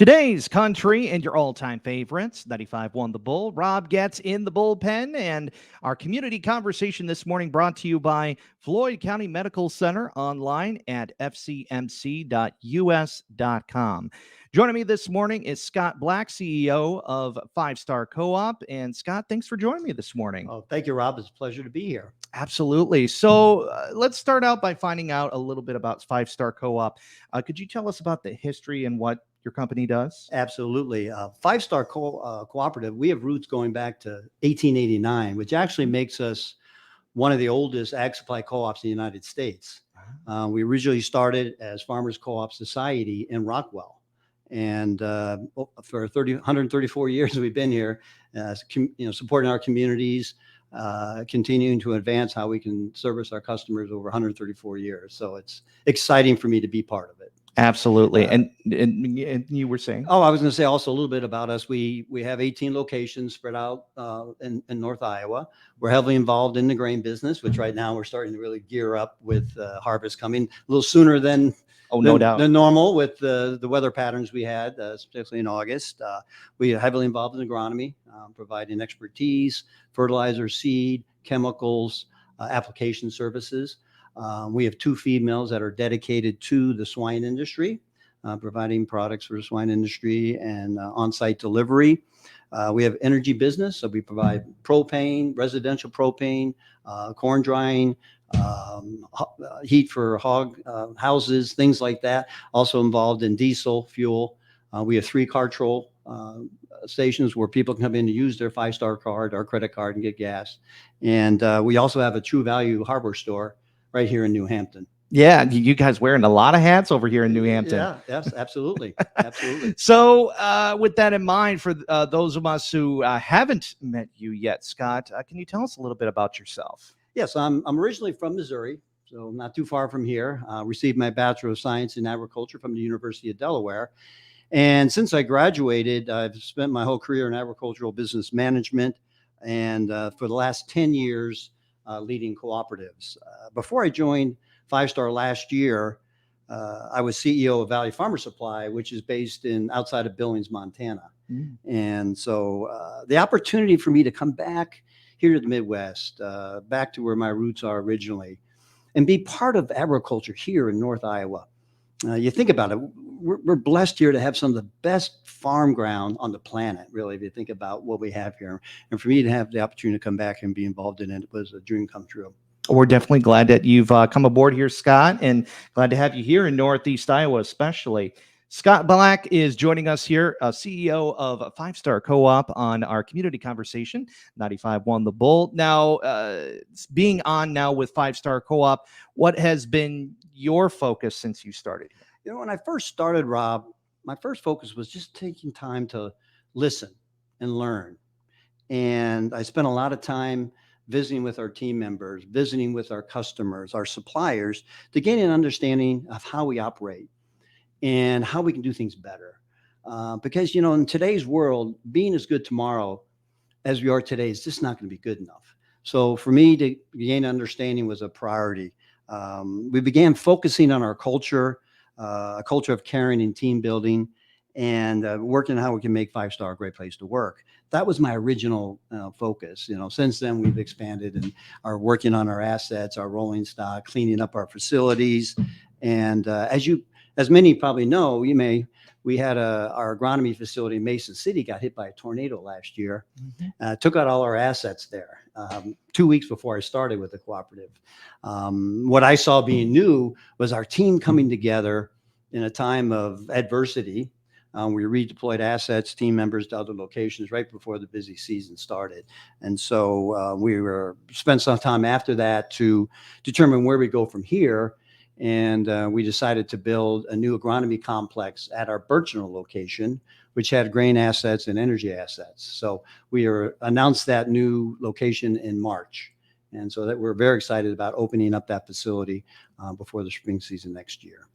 Today's country and your all-time favorites, 95.1 The Bull, Rob Getz in the bullpen, and our community conversation this morning brought to you by Floyd County Medical Center online at fcmc.us.com. Joining me this morning is Scott Black, CEO of Five Star Co-op. And Scott, thanks for joining me this morning. Oh, thank you, Rob. It's a pleasure to be here. Absolutely. So let's start out by finding out a little bit about Five Star Co-op. Could you tell us about the history and what your company does? Absolutely. Five Star Cooperative, we have roots going back to 1889, which actually makes us one of the oldest ag supply co-ops in the United States. We originally started as Farmers Co-op Society in Rockwell. And for 134 years we've been here, supporting our communities, continuing to advance how we can service our customers over 134 years. So it's exciting for me to be part of it. Absolutely. And you were saying? Oh, I was going to say also a little bit about us. We have 18 locations spread out in North Iowa. We're heavily involved in the grain business, which right now we're starting to really gear up with harvest coming a little sooner than normal with the weather patterns we had, especially in August. We are heavily involved in agronomy, providing expertise, fertilizer, seed, chemicals, application services. We have 2 feed mills that are dedicated to the swine industry, providing products for the swine industry and on-site delivery. We have energy business, so we provide propane, residential propane, corn drying, heat for hog houses, things like that. Also involved in diesel fuel. We have 3 car troll stations where people can come in to use their 5 Star card, our credit card, and get gas. And we also have a True Value hardware store right here in New Hampton. Yeah, you guys wearing a lot of hats over here in New Hampton. Yeah, yes, absolutely. Absolutely. So with that in mind, for those of us who haven't met you yet, Scott, can you tell us a little bit about yourself? Yes, I'm originally from Missouri, so not too far from here. Received my Bachelor of Science in Agriculture from the University of Delaware. And since I graduated, I've spent my whole career in agricultural business management, and for the last 10 years, leading cooperatives. Before I joined Five Star last year, I was CEO of Valley Farmer Supply, which is based outside of Billings, Montana. And so the opportunity for me to come back here to the Midwest, back to where my roots are originally, and be part of agriculture here in North Iowa. You think about it, we're blessed here to have some of the best farm ground on the planet, really, if you think about what we have here. And for me to have the opportunity to come back and be involved in it was a dream come true. We're definitely glad that you've come aboard here, Scott, and glad to have you here in Northeast Iowa, especially. Scott Black is joining us here, CEO of Five Star Co-op, on our community conversation, 95.1 The Bull. Now, being on now with Five Star Co-op, what has been your focus since you started? When I first started, Rob, my first focus was just taking time to listen and learn. And I spent a lot of time visiting with our team members, visiting with our customers, our suppliers, to gain an understanding of how we operate and how we can do things better. Because, in today's world, being as good tomorrow as we are today is just not going to be good enough. So for me to gain understanding was a priority. We began focusing on our culture, a culture of caring and team building, and working on how we can make Five Star a great place to work. That was my original focus. Since then we've expanded and are working on our assets, our rolling stock, cleaning up our facilities. And as many probably know, we had our agronomy facility in Mason City got hit by a tornado last year. Took out all our assets there 2 weeks before I started with the cooperative. What I saw being new was our team coming together in a time of adversity. We redeployed assets, team members to other locations right before the busy season started. And so we spent some time after that to determine where we go from here. And we decided to build a new agronomy complex at our Birchnell location, which had grain assets and energy assets. So we announced that new location in March. And so that we're very excited about opening up that facility before the spring season next year.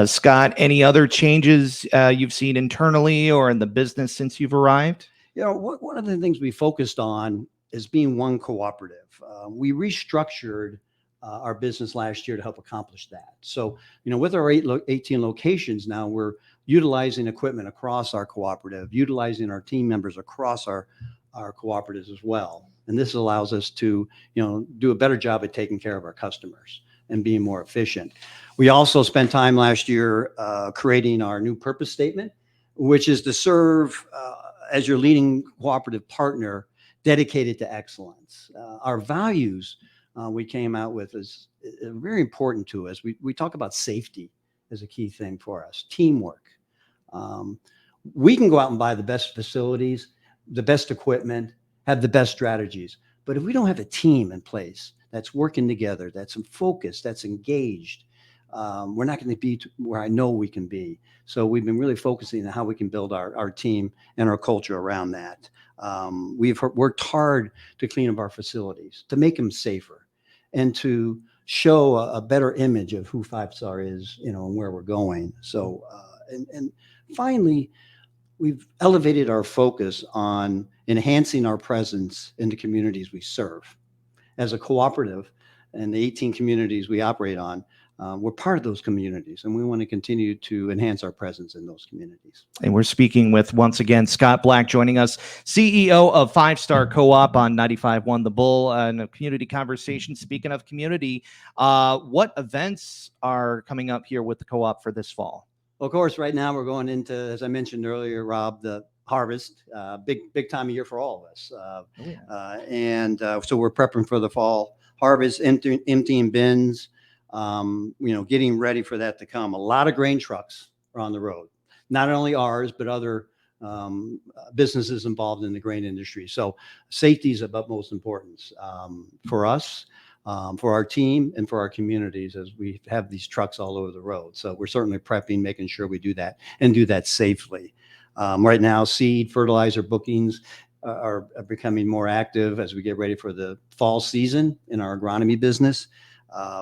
Scott, any other changes you've seen internally or in the business since you've arrived? One of the things we focused on is being one cooperative. We restructured our business last year to help accomplish that. So, with our 18 locations now, we're utilizing equipment across our cooperative, utilizing our team members across our cooperatives as well. And this allows us to, do a better job at taking care of our customers and being more efficient. We also spent time last year creating our new purpose statement, which is to serve as your leading cooperative partner dedicated to excellence. Our values we came out with is very important to us. We talk about safety as a key thing for us, teamwork. We can go out and buy the best facilities, the best equipment, have the best strategies. But if we don't have a team in place that's working together, that's focused, that's engaged, we're not going to be where I know we can be. So we've been really focusing on how we can build our team and our culture around that. We've worked hard to clean up our facilities, to make them safer, and to show a better image of who 5-Star is, and where we're going. So, and finally, we've elevated our focus on enhancing our presence in the communities we serve. As a cooperative and the 18 communities we operate on, we're part of those communities, and we want to continue to enhance our presence in those communities. And we're speaking with, once again, Scott Black joining us, CEO of 5-Star Co-op on 95.1 The Bull, and a community conversation. Speaking of community, what events are coming up here with the co-op for this fall? Of course, right now we're going into, as I mentioned earlier, Rob, the harvest, big time of year for all of us. So we're prepping for the fall harvest, emptying bins, getting ready for that to come. A lot of grain trucks are on the road, not only ours, but other businesses involved in the grain industry. So safety is of utmost importance for us, for our team, and for our communities as we have these trucks all over the road. So we're certainly prepping, making sure we do that and do that safely. Right now, seed, fertilizer bookings are becoming more active as we get ready for the fall season in our agronomy business.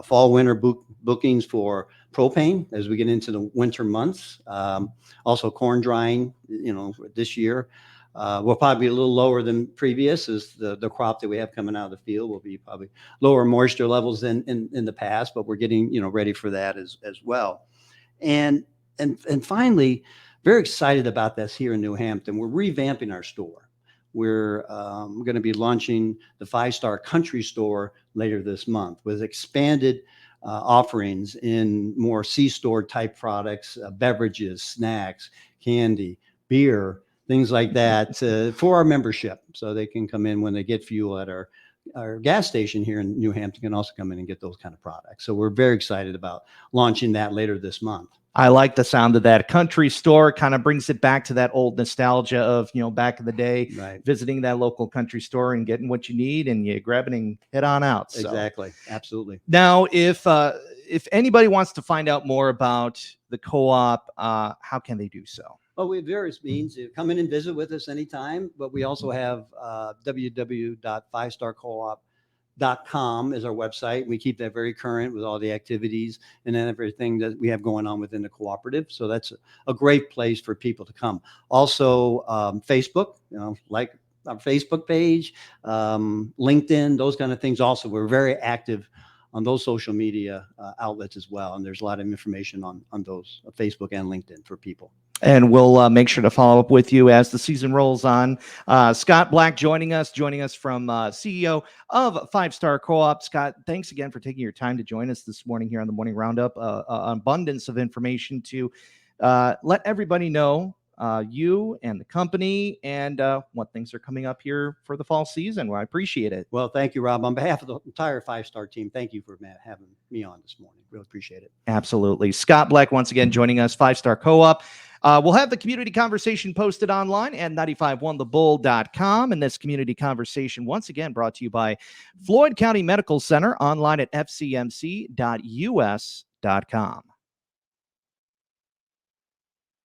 Fall, winter bookings for propane as we get into the winter months. Also corn drying, this year. We'll probably be a little lower than previous, as the crop that we have coming out of the field will be probably lower moisture levels than in the past, but we're getting, ready for that as well. And finally, very excited about this here in New Hampton. We're revamping our store. We're going to be launching the 5-Star Country Store later this month with expanded offerings in more C-store type products, beverages, snacks, candy, beer, things like that for our membership. So they can come in when they get fuel at our gas station here in New Hampton, can also come in and get those kind of products. So we're very excited about launching that later this month. I like the sound of that. Country store kind of brings it back to that old nostalgia of, back in the day, right, visiting that local country store and getting what you need, and you grab it and head on out. So. Exactly. Absolutely. Now, if anybody wants to find out more about the co-op, how can they do so? Well, we have various means. You come in and visit with us anytime, but we also have www.5starcoop.com is our website. We keep that very current with all the activities and then everything that we have going on within the cooperative. So that's a great place for people to come. Also, Facebook, like our Facebook page, LinkedIn, those kind of things. Also, we're very active on those social media outlets as well. And there's a lot of information on those, Facebook and LinkedIn, for people. And we'll make sure to follow up with you as the season rolls on. Scott Black joining us from CEO of 5-Star Co-op. Scott, thanks again for taking your time to join us this morning here on the Morning Roundup. Abundance of information to let everybody know you and the company and what things are coming up here for the fall season. Well, I appreciate it. Well, thank you, Rob. On behalf of the entire 5-Star team, thank you for having me on this morning. Really appreciate it. Absolutely. Scott Black, once again, joining us, 5-Star Co-op. We'll have the community conversation posted online at 951thebull.com. And this community conversation, once again, brought to you by Floyd County Medical Center, online at fcmc.us.com.